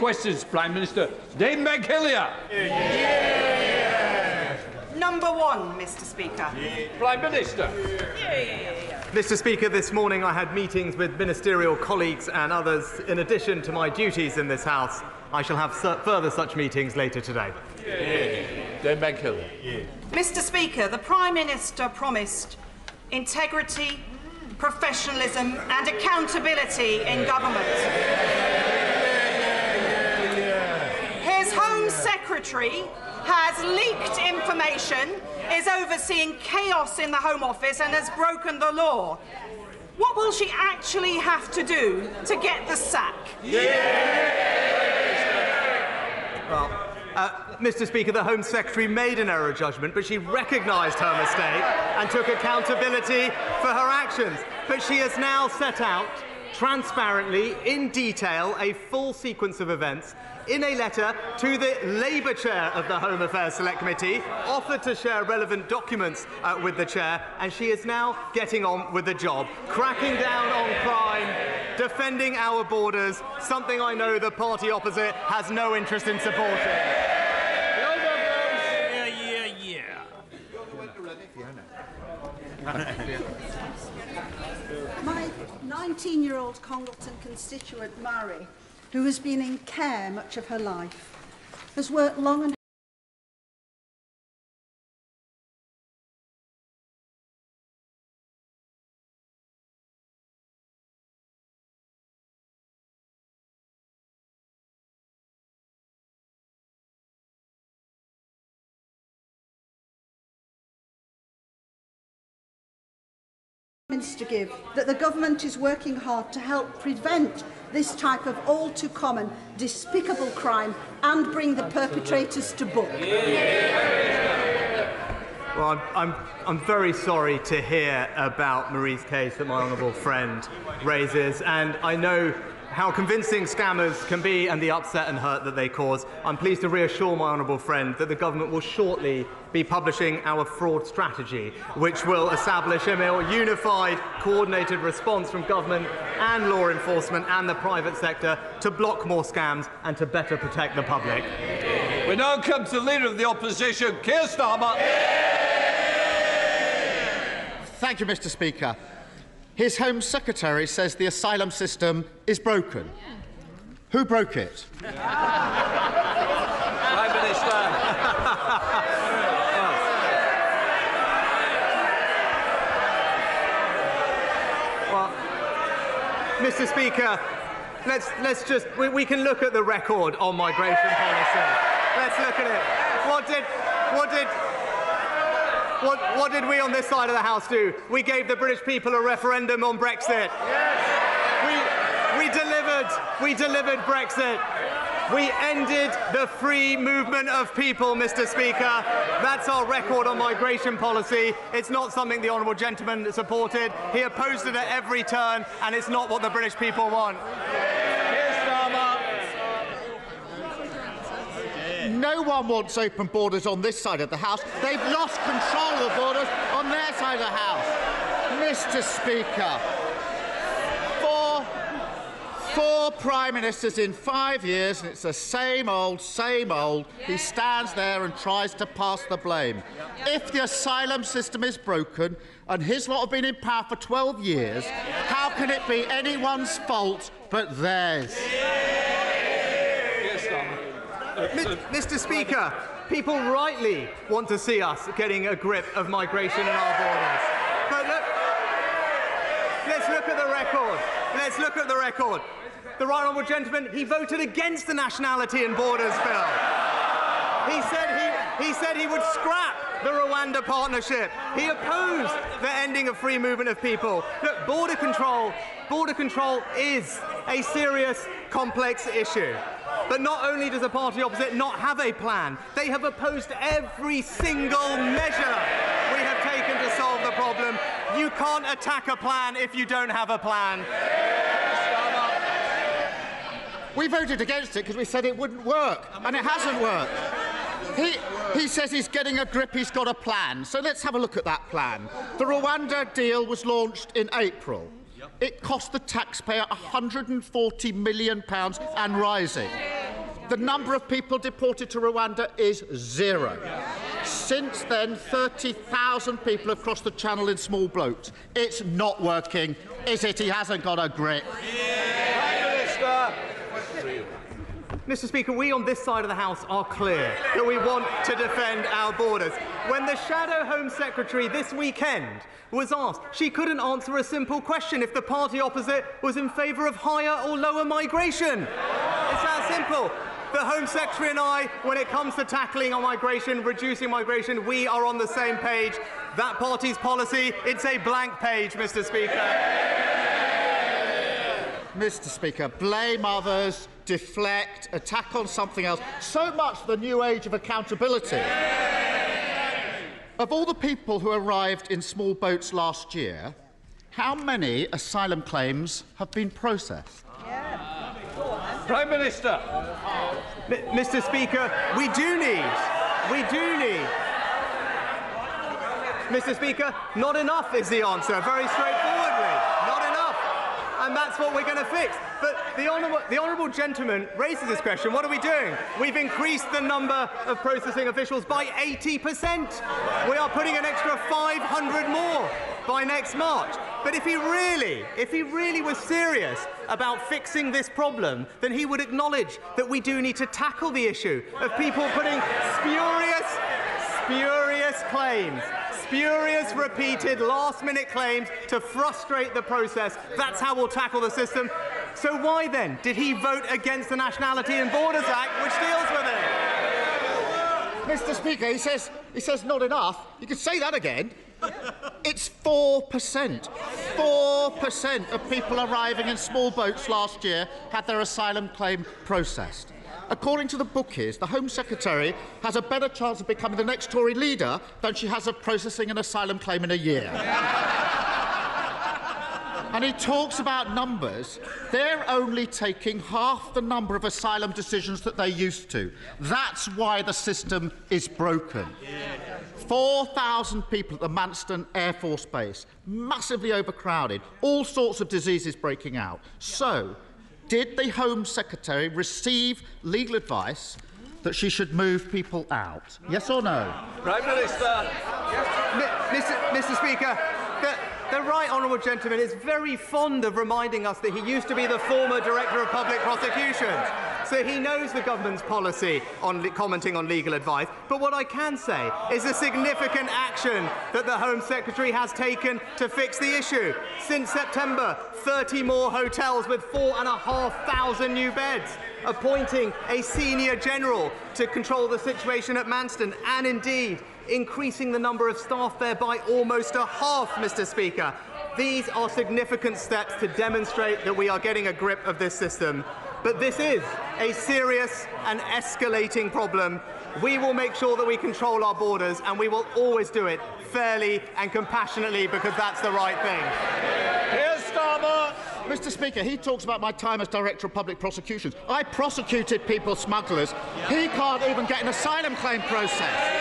questions, Prime Minister. Dame McHillier. Number one, Mr. Speaker. Prime Minister. Mr. Speaker, this morning I had meetings with ministerial colleagues and others in addition to my duties in this House. I shall have further such meetings later today. Dame McHillier. Mr. Speaker, the Prime Minister promised integrity, professionalism and accountability in government. His Home Secretary has leaked information, is overseeing chaos in the Home Office and has broken the law. What will she actually have to do to get the sack? Well, Mr. Speaker, the Home Secretary made an error judgment, but she recognised her mistake and took accountability for her actions. But she has now set out, transparently, in detail, a full sequence of events in a letter to the Labour Chair of the Home Affairs Select Committee, offered to share relevant documents with the Chair, and she is now getting on with the job, cracking down on crime, defending our borders, something I know the party opposite has no interest in supporting. My 19-year-old Congleton constituent, Mary, who has been in care much of her life, has worked long and Minister give that the government is working hard to help prevent this type of all-too-common, despicable crime and bring the perpetrators to book. Well, I'm very sorry to hear about Marie's case that my honourable friend raises, and I know how convincing scammers can be and the upset and hurt that they cause. I'm pleased to reassure my honourable friend that the government will shortly be publishing our fraud strategy, which will establish a more unified, coordinated response from government and law enforcement and the private sector to block more scams and to better protect the public. We now come to the Leader of the Opposition, Keir Starmer. Thank you, Mr. Speaker. His Home Secretary says the asylum system is broken. Who broke it? Prime Minister. Well, Mr. Speaker, let's just we can look at the record on migration policy. Let's look at it. What did we on this side of the House do? We gave the British people a referendum on Brexit. We delivered Brexit. We ended the free movement of people, Mr. Speaker. That's our record on migration policy. It's not something the honourable gentleman supported. He opposed it at every turn, and it's not what the British people want. No one wants open borders on this side of the House. They've lost control of the borders on their side of the House. Mr. Speaker, four Prime Ministers in 5 years, and it's the same old, same old. He stands there and tries to pass the blame. If the asylum system is broken, and his lot have been in power for 12 years, how can it be anyone's fault but theirs? Mr. Speaker, people rightly want to see us getting a grip of migration in our borders. But look, let's look at the record. Let's look at the record. The right honourable gentleman, he voted against the Nationality and Borders Bill. He said he would scrap the Rwanda partnership. He opposed the ending of free movement of people. Look, border control is a serious, complex issue. But not only does the party opposite not have a plan, they have opposed every single measure we have taken to solve the problem. You can't attack a plan if you don't have a plan. We voted against it because we said it wouldn't work, and it hasn't worked. He says he's getting a grip, he's got a plan. So let's have a look at that plan. The Rwanda deal was launched in April. It cost the taxpayer £140 million and rising. The number of people deported to Rwanda is 0. Since then, 30,000 people have crossed the Channel in small boats. It's not working, is it? He hasn't got a grip. Mr. Speaker, we on this side of the House are clear that we want to defend our borders. When the Shadow Home Secretary this weekend was asked, she couldn't answer a simple question if the party opposite was in favour of higher or lower migration. It's that simple. The Home Secretary and I, when it comes to tackling on migration, reducing migration, we are on the same page. That party's policy, it's a blank page, Mr. Speaker. Mr. Speaker, blame others, deflect, attack on something else. So much the new age of accountability. Of all the people who arrived in small boats last year, how many asylum claims have been processed? Prime Minister. Mr. Speaker, we do need. Mr. Speaker, not enough is the answer, very straightforwardly. Not enough. And that's what we're going to fix. But the honourable gentleman raises this question. What are we doing? We've increased the number of processing officials by 80%. We are putting an extra 500 more by next March. But if he really was serious about fixing this problem, then he would acknowledge that we do need to tackle the issue of people putting spurious claims, spurious, repeated, last-minute claims to frustrate the process. That's how we'll tackle the system. So why, then, did he vote against the Nationality and Borders Act, which deals with it? Mr. Speaker, he says not enough. You can say that again. It's 4%. 4% of people arriving in small boats last year had their asylum claim processed. According to the bookies, the Home Secretary has a better chance of becoming the next Tory leader than she has of processing an asylum claim in a year. And he talks about numbers. They're only taking half the number of asylum decisions that they used to. That's why the system is broken. 4,000 people at the Manston Air Force Base, massively overcrowded, all sorts of diseases breaking out. So, did the Home Secretary receive legal advice that she should move people out? Yes or no? Prime Minister. Mr. Speaker, the right honourable gentleman is very fond of reminding us that he used to be the former Director of Public Prosecutions. So he knows the government's policy on commenting on legal advice. But what I can say is the significant action that the Home Secretary has taken to fix the issue. Since September, 30 more hotels with 4,500 new beds, appointing a senior general to control the situation at Manston, and indeed increasing the number of staff there by almost a half, Mr. Speaker. These are significant steps to demonstrate that we are getting a grip of this system. But this is a serious and escalating problem. We will make sure that we control our borders, and we will always do it fairly and compassionately, because that's the right thing. Keir Starmer. Mr. Speaker, he talks about my time as Director of Public Prosecutions. I prosecuted people smugglers. He can't even get an asylum claim processed.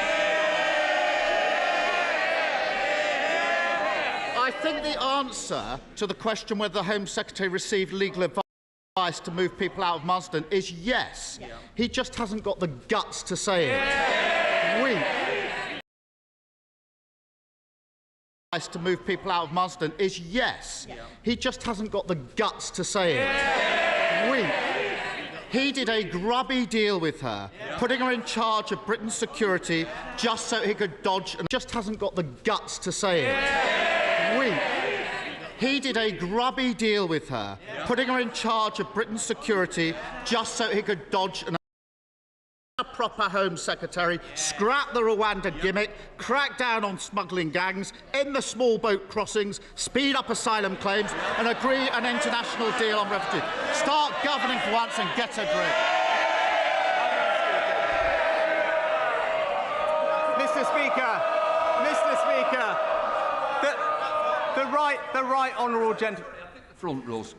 I think the answer to the question whether the Home Secretary received legal advice to move people out of Manston is yes. He just hasn't got the guts to say it. Weak. To move people out of Manston is yes. He just hasn't got the guts to say it. Weak. He did a grubby deal with her, putting her in charge of Britain's security just so he could dodge, and just hasn't got the guts to say it. Weak. He did a grubby deal with her, putting her in charge of Britain's security just so he could dodge an a proper Home Secretary, scrap the Rwanda gimmick, crack down on smuggling gangs, end the small boat crossings, speed up asylum claims and agree an international deal on refugees. Start governing for once and get a grip. Mr. Speaker, the right honourable gentleman. Front rows.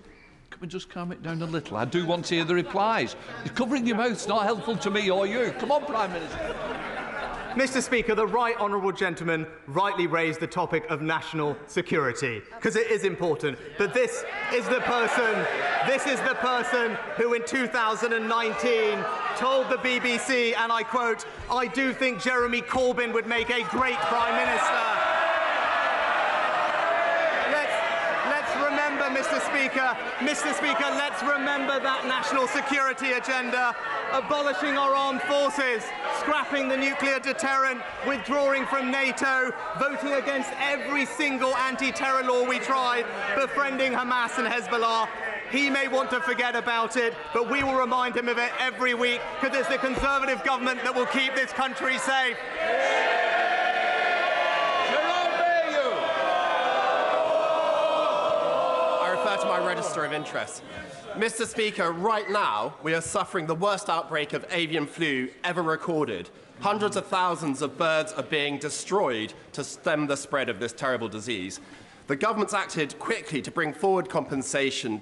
Can we just calm it down a little? I do want to hear the replies. You're covering your mouth's not helpful to me or you. Come on, Prime Minister. Mr. Speaker, the right honourable gentleman rightly raised the topic of national security, because it is important. But this is the person who in 2019 told the BBC, and I quote, "I do think Jeremy Corbyn would make a great Prime Minister." Let's remember, Mr. Speaker, let's remember that national security agenda, abolishing our armed forces, scrapping the nuclear deterrent, withdrawing from NATO, voting against every single anti-terror law we tried, befriending Hamas and Hezbollah. He may want to forget about it, but we will remind him of it every week, because it's the Conservative government that will keep this country safe. To my register of interest. Mr. Speaker, right now we are suffering the worst outbreak of avian flu ever recorded. Hundreds of thousands of birds are being destroyed to stem the spread of this terrible disease. The government's acted quickly to bring forward compensation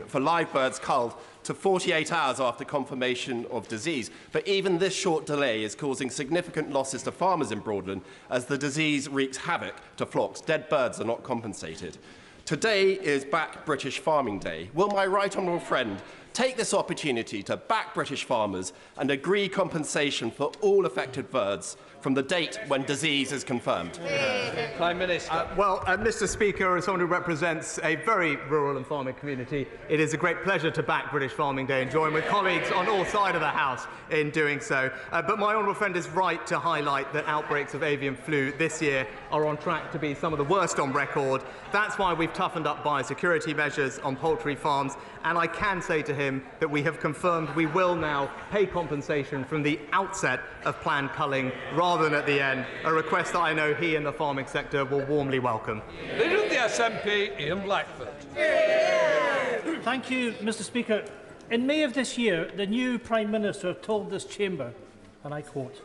for live birds culled to 48 hours after confirmation of disease. But even this short delay is causing significant losses to farmers in Broadland as the disease wreaks havoc to flocks. Dead birds are not compensated. Today is Back British Farming Day. Will my right honourable friend take this opportunity to back British farmers and agree compensation for all affected birds from the date when disease is confirmed? Prime Minister. Mr. Speaker, as someone who represents a very rural and farming community, it is a great pleasure to back British Farming Day and join with colleagues on all sides of the House in doing so. But my honourable friend is right to highlight that outbreaks of avian flu this year are on track to be some of the worst on record. That's why we've toughened up biosecurity measures on poultry farms, and I can say to him that we have confirmed we will now pay compensation from the outset of planned culling rather than at the end, a request that I know he and the farming sector will warmly welcome. Leader of the SNP, Ian Blackford. Thank you, Mr. Speaker. In May of this year, the new Prime Minister told this chamber, and I quote,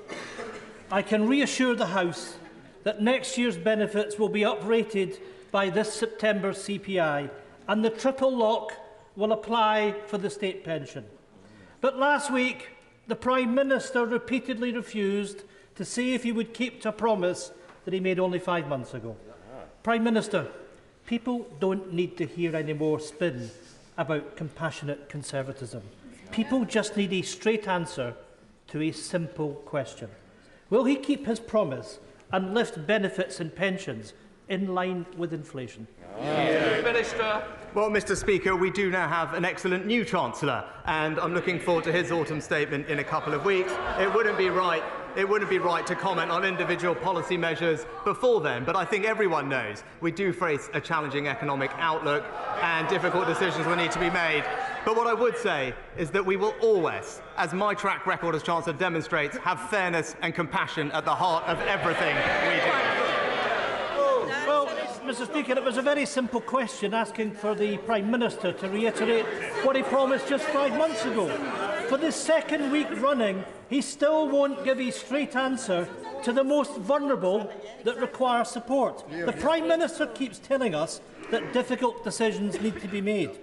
"I can reassure the House that next year's benefits will be uprated by this September's CPI, and the triple lock will apply for the state pension." But last week, the Prime Minister repeatedly refused to say if he would keep to a promise that he made only 5 months ago. Prime Minister, people don't need to hear any more spin about compassionate conservatism. People just need a straight answer to a simple question. Will he keep his promise and lift benefits and pensions in line with inflation? Minister. Well, Mr. Speaker, we do now have an excellent new Chancellor, and I'm looking forward to his autumn statement in a couple of weeks. It wouldn't be right to comment on individual policy measures before then, but I think everyone knows we do face a challenging economic outlook and difficult decisions will need to be made. But what I would say is that we will always, as my track record as Chancellor demonstrates, have fairness and compassion at the heart of everything we do. Well, Mr. Speaker, it was a very simple question asking for the Prime Minister to reiterate what he promised just 5 months ago. For the second week running, he still won't give a straight answer to the most vulnerable that require support. The Prime Minister keeps telling us that difficult decisions need to be made,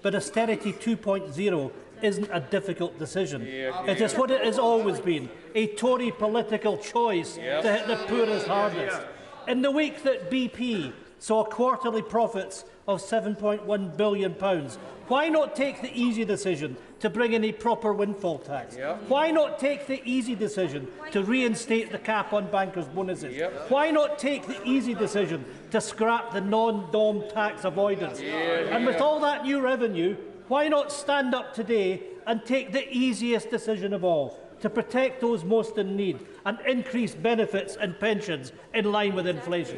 but austerity 2.0 isn't a difficult decision. It is what it has always been, a Tory political choice to hit the poorest hardest. In the week that BP saw quarterly profits of £7.1 billion, why not take the easy decision to bring in a proper windfall tax? Why not take the easy decision to reinstate the cap on bankers' bonuses? Why not take the easy decision to scrap the non-dom tax avoidance? And with all that new revenue, why not stand up today and take the easiest decision of all, to protect those most in need and increase benefits and pensions in line with inflation?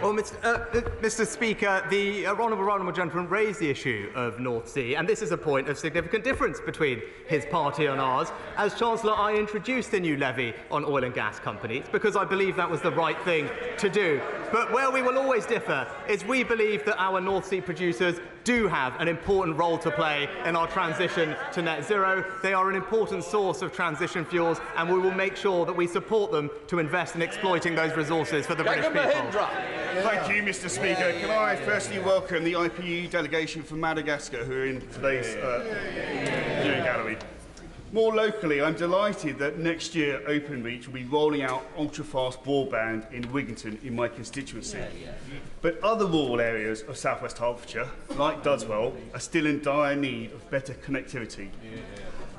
Well, Mr. Speaker, the honourable gentleman raised the issue of North Sea, and this is a point of significant difference between his party and ours. As Chancellor, I introduced the new levy on oil and gas companies because I believe that was the right thing to do. But where we will always differ is we believe that our North Sea producers do have an important role to play in our transition to net zero. They are an important source of transition fuels, and we will make sure that we support them to invest in exploiting those resources for the British people. Thank you, Mr. Speaker. Can I firstly welcome the IPU delegation from Madagascar who are in today's viewing gallery. More locally, I'm delighted that next year Openreach will be rolling out ultra-fast broadband in Wigginton in my constituency. But other rural areas of South West Hertfordshire, like Dudswell, are still in dire need of better connectivity.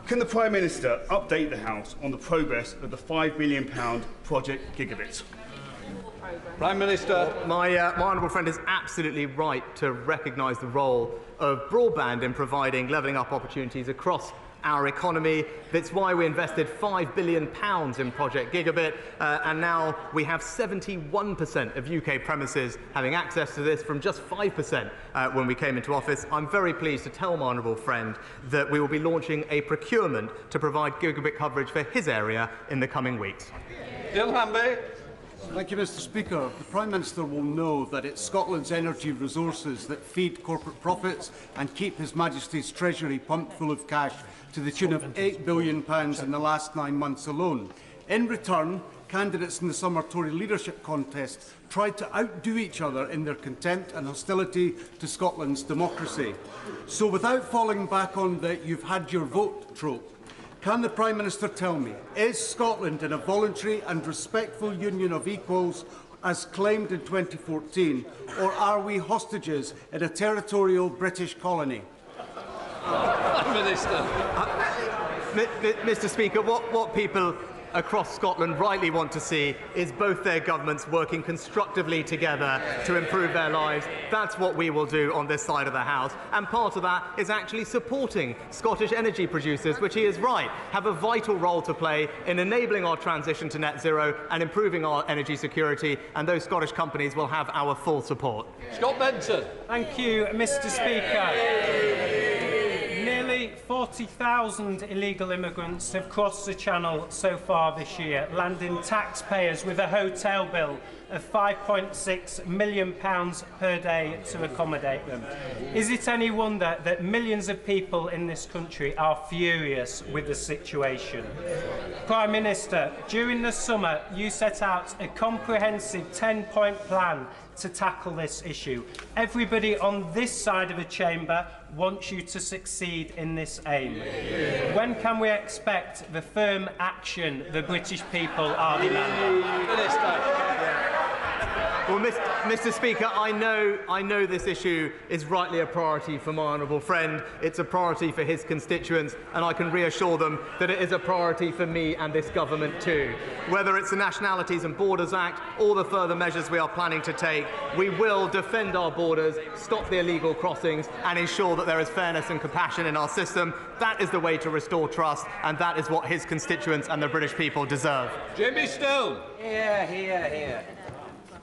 Can the Prime Minister update the House on the progress of the £5 billion Project Gigabit? Prime Minister. My honourable friend is absolutely right to recognise the role of broadband in providing levelling up opportunities across our economy. That's why we invested £5 billion in Project Gigabit, and now we have 71% of UK premises having access to this from just 5% when we came into office. I'm very pleased to tell my honourable friend that we will be launching a procurement to provide gigabit coverage for his area in the coming weeks. Bill Hamby. Thank you, Mr. Speaker. The Prime Minister will know that it's Scotland's energy resources that feed corporate profits and keep His Majesty's Treasury pumped full of cash to the tune of £8 billion in the last 9 months alone. In return, candidates in the summer Tory leadership contest tried to outdo each other in their contempt and hostility to Scotland's democracy. So without falling back on the "you've had your vote" trope, can the Prime Minister tell me, is Scotland in a voluntary and respectful union of equals as claimed in 2014, or are we hostages in a territorial British colony? Minister. Mr. Speaker, what people across Scotland rightly want to see is both their governments working constructively together to improve their lives. That's what we will do on this side of the House, and part of that is actually supporting Scottish energy producers, which he is right, have a vital role to play in enabling our transition to net zero and improving our energy security, and those Scottish companies will have our full support. Scott Benson. Thank you, Mr. Speaker. Nearly 40,000 illegal immigrants have crossed the Channel so far this year, landing taxpayers with a hotel bill of £5.6 million per day to accommodate them. Is it any wonder that millions of people in this country are furious with the situation? Prime Minister, during the summer you set out a comprehensive 10-point plan to tackle this issue. Everybody on this side of the chamber wants you to succeed in this aim. When can we expect the firm action the British people are demanding? Well, Mr. Speaker, I know this issue is rightly a priority for my honourable friend. It's a priority for his constituents, and I can reassure them that it is a priority for me and this government too. Whether it's the Nationalities and Borders Act or the further measures we are planning to take, we will defend our borders, stop the illegal crossings, and ensure that there is fairness and compassion in our system. That is the way to restore trust, and that is what his constituents and the British people deserve. Jimmy Still. Here.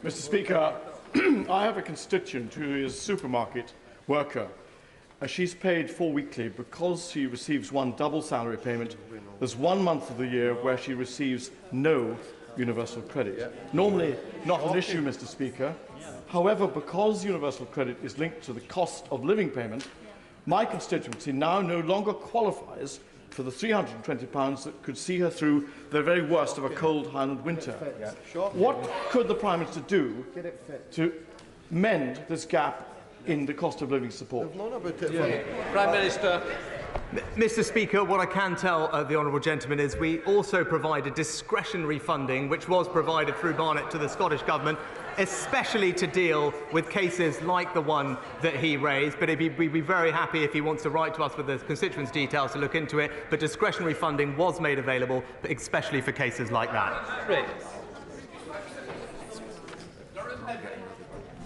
Mr. Speaker, I have a constituent who is a supermarket worker. She's paid full weekly because she receives one double salary payment. There's 1 month of the year where she receives no universal credit. Normally not an issue, Mr. Speaker. However, because universal credit is linked to the cost of living payment, my constituency now no longer qualifies for the £320 that could see her through the very worst of a cold Highland winter. What could the Prime Minister do to mend this gap in the cost of living support? Prime Minister. Mr. Speaker, what I can tell the honourable gentleman is we also provided discretionary funding, which was provided through Barnett to the Scottish Government, especially to deal with cases like the one that he raised. But we'd be very happy if he wants to write to us with the constituents' details to look into it. But discretionary funding was made available, especially for cases like that. Great.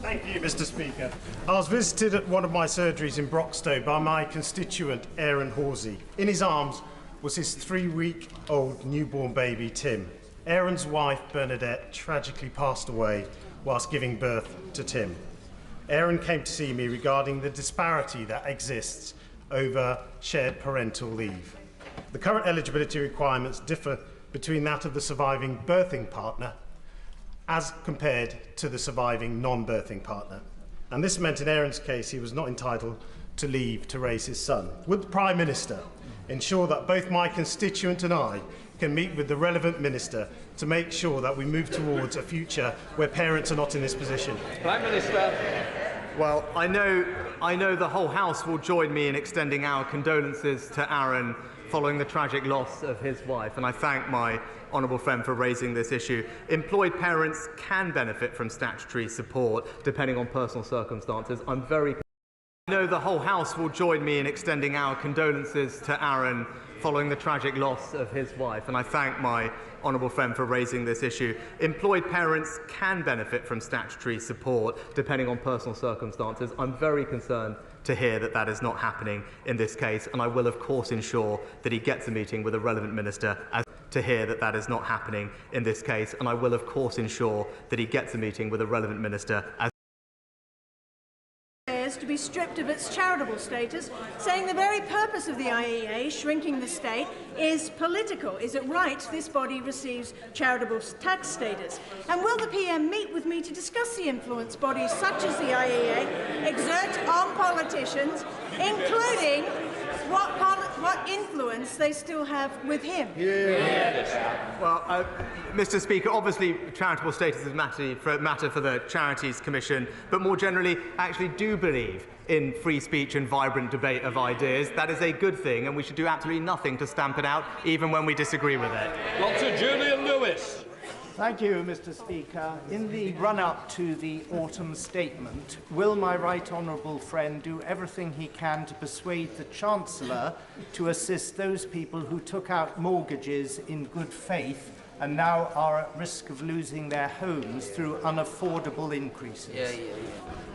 Thank you, Mr. Speaker. I was visited at one of my surgeries in Broxtowe by my constituent, Aaron Horsey. In his arms was his 3-week-old newborn baby, Tim. Aaron's wife, Bernadette, tragically passed away whilst giving birth to Tim. Aaron came to see me regarding the disparity that exists over shared parental leave. The current eligibility requirements differ between that of the surviving birthing partner as compared to the surviving non-birthing partner. And this meant in Aaron's case he was not entitled to leave to raise his son. Would the Prime Minister ensure that both my constituent and I can meet with the relevant minister to make sure that we move towards a future where parents are not in this position? Prime Minister. Well, I know the whole House will join me in extending our condolences to Aaron following the tragic loss of his wife, and I thank my honourable friend for raising this issue. Employed parents can benefit from statutory support depending on personal circumstances. I'm very I know the whole House will join me in extending our condolences to Aaron following the tragic loss of his wife, and I thank my honourable friend for raising this issue. Employed parents can benefit from statutory support depending on personal circumstances. I'm very concerned to hear that that is not happening in this case, and I will of course ensure that he gets a meeting with a relevant minister to hear that that is not happening in this case, and I will of course ensure that he gets a meeting with a relevant minister to be stripped of its charitable status, saying the very purpose of the IEA, shrinking the state, is political. Is it right this body receives charitable tax status? And will the PM meet with me to discuss the influence bodies such as the IEA exert on politicians, including what influence they still have with him? Well, Mr. Speaker, obviously charitable status is a matter for the Charities Commission, but more generally, I actually do believe in free speech and vibrant debate of ideas. That is a good thing, and we should do absolutely nothing to stamp it out, even when we disagree with it. Dr. Julian Lewis. Thank you, Mr. Speaker. In the run-up to the autumn statement, will my right honourable friend do everything he can to persuade the Chancellor to assist those people who took out mortgages in good faith and now are at risk of losing their homes through unaffordable increases?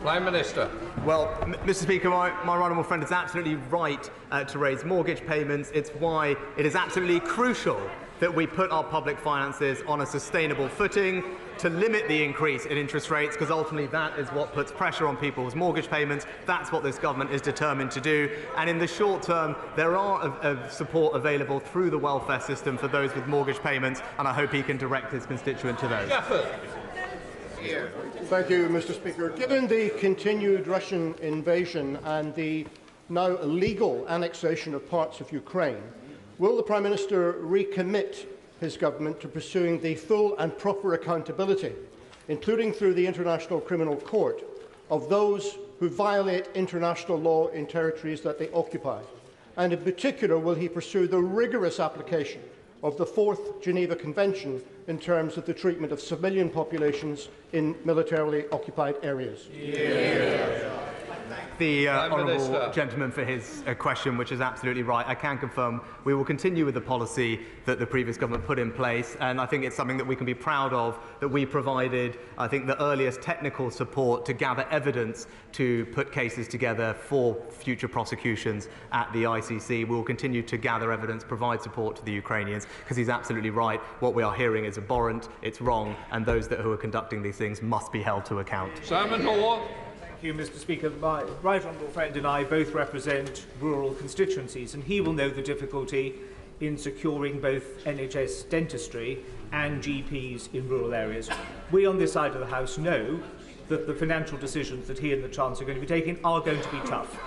Prime Minister. Well, Mr. Speaker, my honourable friend is absolutely right to raise mortgage payments. It's why it is absolutely crucial that we put our public finances on a sustainable footing to limit the increase in interest rates, because ultimately that is what puts pressure on people's mortgage payments. That's what this government is determined to do. And in the short term, there are support available through the welfare system for those with mortgage payments, and I hope he can direct his constituent to those. Thank you, Mr. Speaker. Given the continued Russian invasion and the now illegal annexation of parts of Ukraine, will the Prime Minister recommit his government to pursuing the full and proper accountability, including through the International Criminal Court, of those who violate international law in territories that they occupy? And in particular, will he pursue the rigorous application of the 4th Geneva Convention in terms of the treatment of civilian populations in militarily occupied areas? The honourable gentleman for his question, which is absolutely right. I can confirm we will continue with the policy that the previous government put in place, and I think it's something that we can be proud of, that we provided, I think, the earliest technical support to gather evidence to put cases together for future prosecutions at the ICC. We will continue to gather evidence, provide support to the Ukrainians, because he's absolutely right. What we are hearing is abhorrent, it's wrong, and those who are conducting these things must be held to account. Simon Hall. Thank you, Mr. Speaker. My right honourable friend and I both represent rural constituencies, and he will know the difficulty in securing both NHS dentistry and GPs in rural areas. We on this side of the House know that the financial decisions that he and the Chancellor are going to be taking are going to be tough.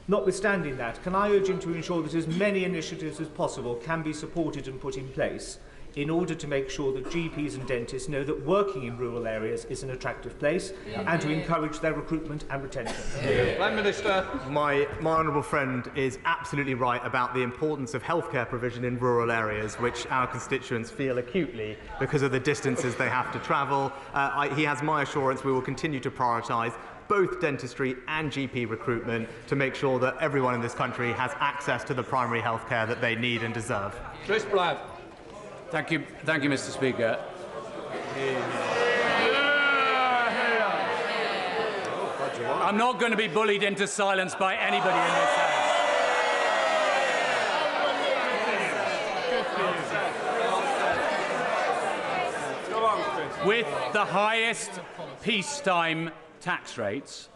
Notwithstanding that, can I urge him to ensure that as many initiatives as possible can be supported and put in place in order to make sure that GPs and dentists know that working in rural areas is an attractive place, and to encourage their recruitment and retention? Prime Minister. My honourable friend is absolutely right about the importance of healthcare provision in rural areas, which our constituents feel acutely because of the distances they have to travel. He has my assurance we will continue to prioritise both dentistry and GP recruitment to make sure that everyone in this country has access to the primary healthcare that they need and deserve. Chris Blabb. Thank you, Mr. Speaker. I'm not going to be bullied into silence by anybody in this House. With the highest peacetime tax rates,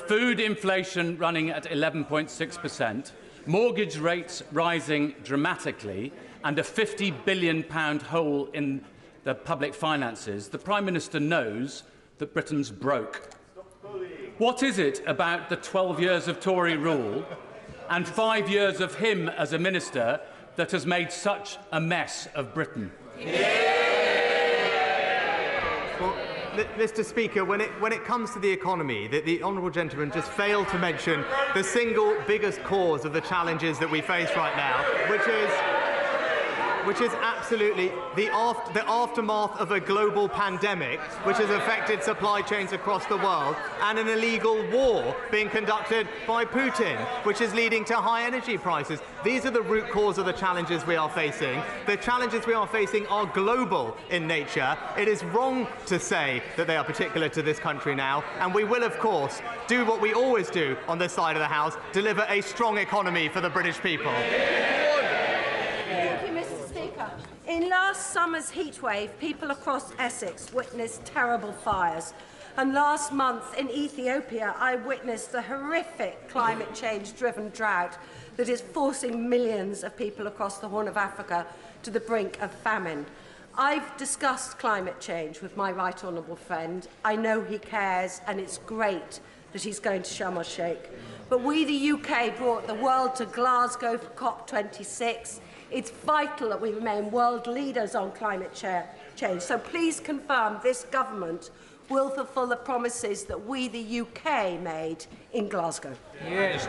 food inflation running at 11.6%, mortgage rates rising dramatically, and a £50 billion hole in the public finances, the Prime Minister knows that Britain's broke. What is it about the 12 years of Tory rule and 5 years of him as a minister that has made such a mess of Britain? Well, Mr. Speaker, when it comes to the economy, the honourable gentleman just failed to mention the single biggest cause of the challenges that we face right now, which is which is absolutely the aftermath of a global pandemic which has affected supply chains across the world, and an illegal war being conducted by Putin, which is leading to high energy prices. These are the root cause of the challenges we are facing. The challenges we are facing are global in nature. It is wrong to say that they are particular to this country now, and we will, of course, do what we always do on this side of the House, deliver a strong economy for the British people. Thank you, Mr. Speaker. In last summer's heatwave, people across Essex witnessed terrible fires. And last month in Ethiopia, I witnessed the horrific climate change-driven drought that is forcing millions of people across the Horn of Africa to the brink of famine. I've discussed climate change with my right honourable friend. I know he cares, and it's great that he's going to Sharm el-Sheikh. But we, the UK, brought the world to Glasgow for COP26. It's vital that we remain world leaders on climate change. So please confirm this government will fulfil the promises that we, the UK, made in Glasgow. Yes.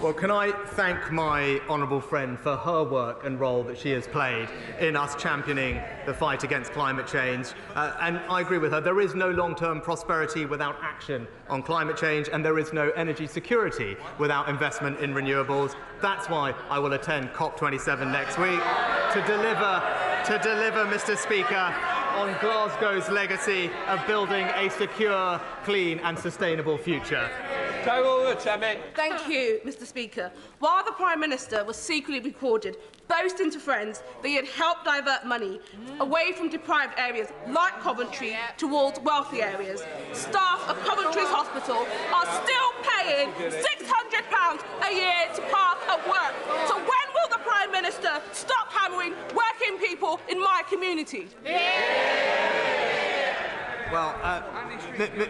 Well, can I thank my honourable friend for her work and role that she has played in us championing the fight against climate change. And I agree with her. There is no long-term prosperity without action on climate change, and there is no energy security without investment in renewables. That's why I will attend COP27 next week to deliver, Mr. Speaker, on Glasgow's legacy of building a secure, clean and sustainable future. Thank you, Mr. Speaker. While the Prime Minister was secretly recorded boasting to friends that he had helped divert money away from deprived areas like Coventry towards wealthy areas, staff of Coventry's hospital are still paying £600 a year to park at work. So when will the Prime Minister stop hammering working people in my community? Well,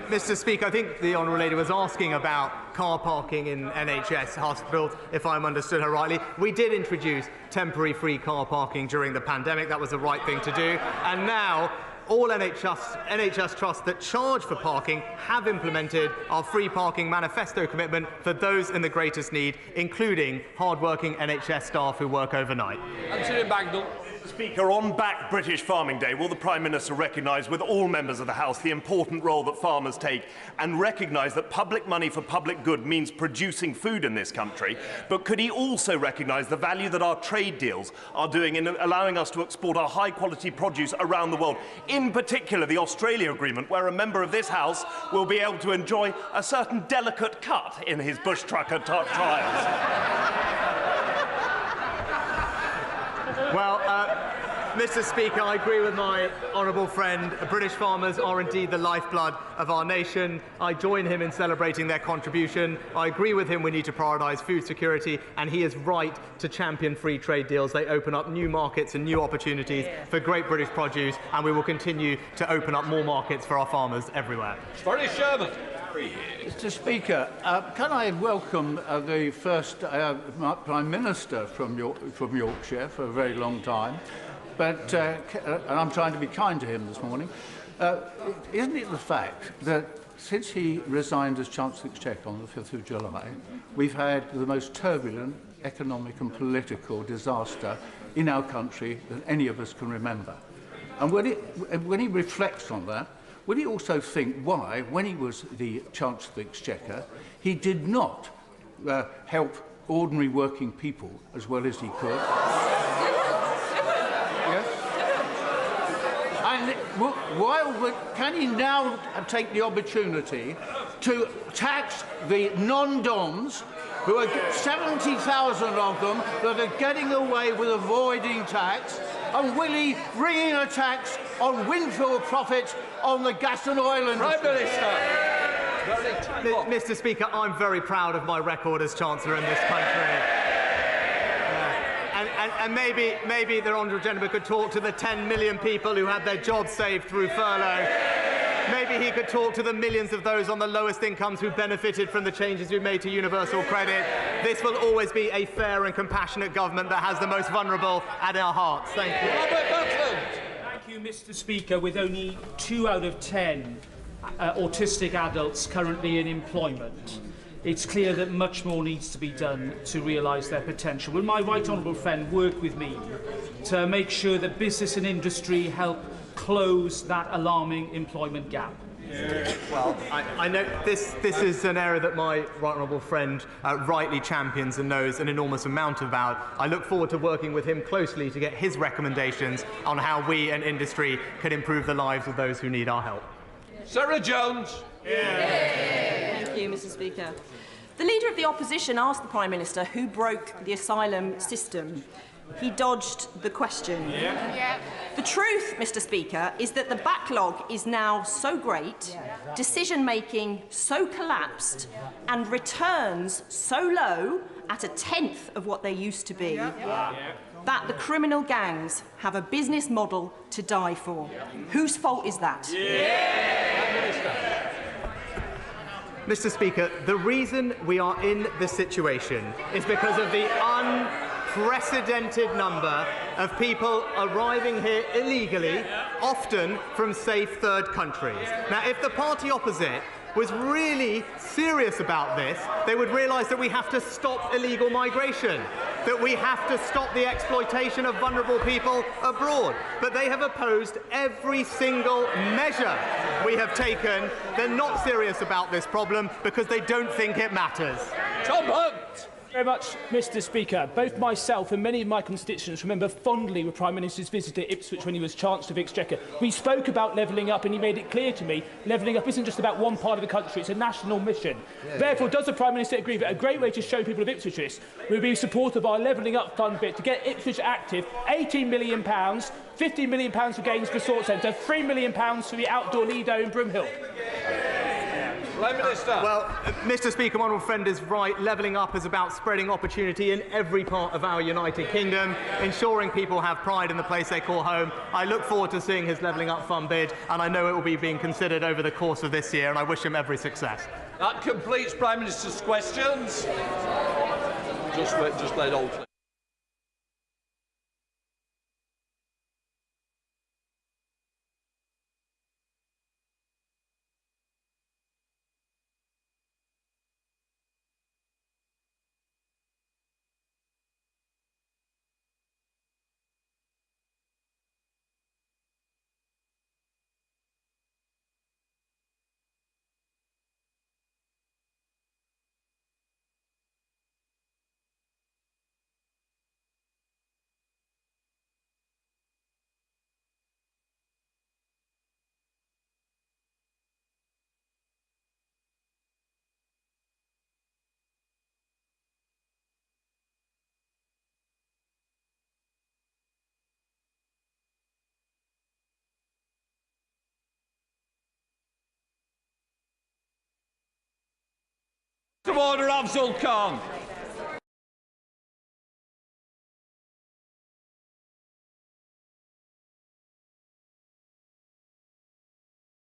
Mr. Speaker, I think the Honourable Lady was asking about car parking in NHS hospitals, if I'm understood her rightly. We did introduce temporary free car parking during the pandemic. That was the right thing to do. And now all NHS trusts that charge for parking have implemented our free parking manifesto commitment for those in the greatest need, including hard-working NHS staff who work overnight. Anthony Bagdell. Speaker, on Back British Farming Day, will the Prime Minister recognise with all members of the House the important role that farmers take and recognise that public money for public good means producing food in this country? But could he also recognise the value that our trade deals are doing in allowing us to export our high-quality produce around the world, in particular the Australia Agreement, where a member of this House will be able to enjoy a certain delicate cut in his bush trucker trials? Well, Mr. Speaker, I agree with my honourable friend. British farmers are indeed the lifeblood of our nation. I join him in celebrating their contribution. I agree with him we need to prioritise food security, and he is right to champion free trade deals. They open up new markets and new opportunities for great British produce, and we will continue to open up more markets for our farmers everywhere. Boris Sherman. Mr. Speaker, can I welcome the first Prime Minister from Yorkshire for a very long time, but and I'm trying to be kind to him this morning. Isn't it the fact that since he resigned as Chancellor of the Exchequer on the 5th of July, we've had the most turbulent economic and political disaster in our country than any of us can remember? And when he reflects on that, will he also think why, when he was the Chancellor of the Exchequer, he did not help ordinary working people as well as he could? Yes? And can he now take the opportunity to tax the non-DOMs, who are 70,000 of them, that are getting away with avoiding tax? And will he bring in a tax on windfall profits on the gas and oil industry? Prime Minister. Mr. Speaker, I'm very proud of my record as Chancellor in this country. And maybe the honourable gentleman could talk to the 10 million people who had their jobs saved through furlough. Maybe he could talk to the millions of those on the lowest incomes who benefited from the changes we've made to universal credit. This will always be a fair and compassionate government that has the most vulnerable at our hearts. Thank you. Thank you, Mr. Speaker. With only 2 out of 10 autistic adults currently in employment, it's clear that much more needs to be done to realise their potential. Will my right honourable friend work with me to make sure that business and industry help close that alarming employment gap? Well, I know this is an area that my right honourable friend rightly champions and knows an enormous amount about. I look forward to working with him closely to get his recommendations on how we and industry can improve the lives of those who need our help. Sarah Jones. Thank you, Mr. Speaker. The Leader of the Opposition asked the Prime Minister who broke the asylum system. He dodged the question. The truth, Mr. Speaker, is that the backlog is now so great, decision-making so collapsed, and returns so low, at a tenth of what they used to be, that the criminal gangs have a business model to die for. Whose fault is that? Mr. Speaker, the reason we are in this situation is because of the unprecedented number of people arriving here illegally, often from safe third countries. Now, if the party opposite was really serious about this, they would realise that we have to stop illegal migration, that we have to stop the exploitation of vulnerable people abroad. But they have opposed every single measure we have taken. They're not serious about this problem because they don't think it matters. Tom Hunt! Very much, Mr. Speaker. Both myself and many of my constituents remember fondly the Prime Minister's visit to Ipswich when he was Chancellor of Exchequer. We spoke about levelling up, and he made it clear to me levelling up isn't just about one part of the country, it's a national mission. Therefore, does the Prime Minister agree that a great way to show people of Ipswich this would be support of our levelling up fund bit to get Ipswich active, £18 million, £15 million for Gaines Resort Centre, £3 million for the outdoor Lido in Broomhill? Well, Mr. Speaker, my honourable friend is right. Levelling up is about spreading opportunity in every part of our United Kingdom, ensuring people have pride in the place they call home. I look forward to seeing his Levelling Up Fund bid, and I know it will be being considered over the course of this year, and I wish him every success. That completes Prime Minister's questions. Just let all. Order, Afzal Khan.